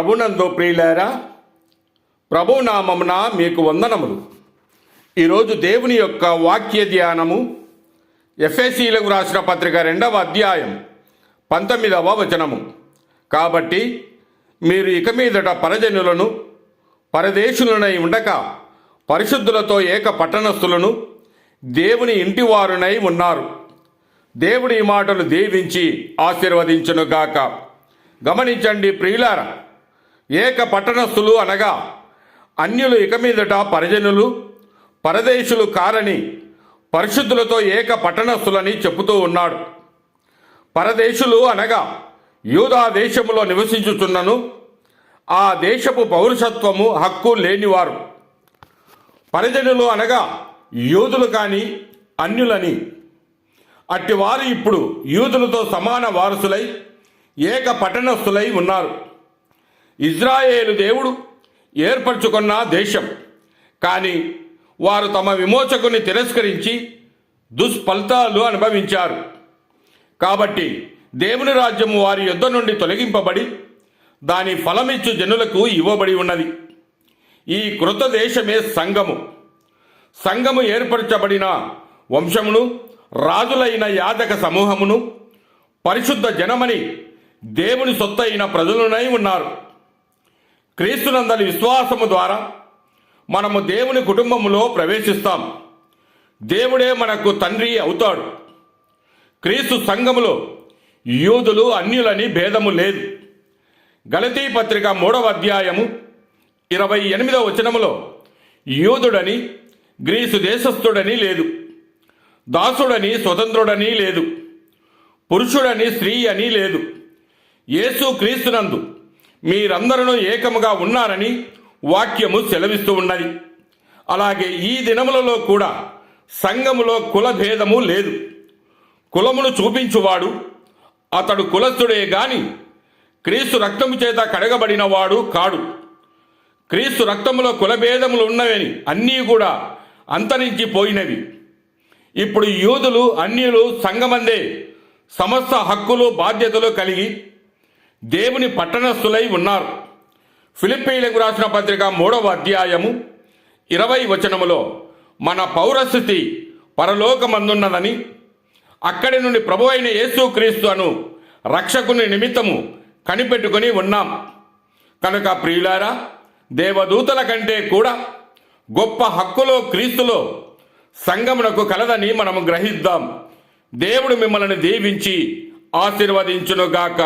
ప్రభునందు ప్రియులారా, ప్రభునామమున మీకు వందనములు. ఈరోజు దేవుని యొక్క వాక్య ధ్యానము ఎఫెసీయులకు రాసిన పత్రిక 2వ అధ్యాయం 19వ వచనము. కాబట్టి మీరు ఇక మీదట పరజనులను పరదేశులనై ఉండక పరిశుద్ధులతో ఏక పట్టణస్థులను దేవుని ఇంటివారునై ఉన్నారు. దేవుడి ఈ మాటలు దీవించి ఆశీర్వదించునుగాక. గమనించండి ప్రియులారా, ఏక పట్టణస్థులు అనగా అన్యులు ఇక మీదట పరిజనులు పరదేశులు కారని పరిశుద్ధులతో ఏక పట్టణస్థులని చెబుతూ ఉన్నాడు. పరదేశులు అనగా యూదా దేశములో నివసించుచున్నను ఆ దేశపు పౌరసత్వము హక్కు లేనివారు. పరిజనులు అనగా యూదులు కాని అన్యులని. అట్టివారు ఇప్పుడు యూదులతో సమాన వారసులై ఏక పట్టణస్థులై ఉన్నారు. ఇజ్రాయేలు దేవుడు ఏర్పరచుకున్న దేశం, కానీ వారు తమ విమోచకుని తిరస్కరించి దుష్ఫలితాలు అనుభవించారు. కాబట్టి దేవుని రాజ్యము వారి యొద్ద నుండి తొలగింపబడి దాని ఫలమిచ్చు జనులకు ఇవ్వబడి ఉన్నది. ఈ కృత దేశమే సంఘము. సంఘము ఏర్పరచబడిన వంశమును, రాజులైన యాజక సమూహమును, పరిశుద్ధ జనమని దేవుని సొత్తైన ప్రజలునై ఉన్నారు. క్రీస్తునందలి విశ్వాసము ద్వారా మనము దేవుని కుటుంబములో ప్రవేశిస్తాం. దేవుడే మనకు తండ్రి అవుతాడు. క్రీస్తు సంఘములో యూదులు అన్యులని భేదము లేదు. గలతీ పత్రిక 3వ అధ్యాయము 28వ వచనములో యూదుడని గ్రీసు దేశస్థుడని లేదు, దాసుడని స్వతంత్రుడని లేదు, పురుషుడని స్త్రీ అని లేదు. యేసు క్రీస్తునందు మీరందరూ ఏకముగా ఉన్నారని వాక్యము సెలవిస్తూ ఉన్నది. అలాగే ఈ దినములలో కూడా సంఘములో కుల భేదము లేదు. కులమును చూపించువాడు అతడు కులస్థుడే గాని క్రీస్తు రక్తము చేత కడగబడిన వాడు కాడు. క్రీస్తు రక్తములో కులభేదములు ఉన్నవని అన్నీ కూడా అంతరించిపోయినవి. ఇప్పుడు యూదులు అన్యులు సంఘమందే సమస్త హక్కులు బాధ్యతలు కలిగి దేవుని పట్టణస్థులై ఉన్నారు. ఫిలిప్పీయులకు రాసిన పత్రిక 3వ అధ్యాయము 20వ వచనములో మన పౌరస్థితి పరలోకమందున్నదని, అక్కడి నుండి ప్రభువైన యేసుక్రీస్తు అను రక్షకుని నిమిత్తము కనిపెట్టుకొని ఉన్నాం. కనుక ప్రియులారా, దేవదూతల కంటే కూడా గొప్ప హక్కులో క్రీస్తులో సంఘమునకు కలదని మనము గ్రహిద్దాం. దేవుడు మిమ్మల్ని దీవించి ఆశీర్వదించునుగాక.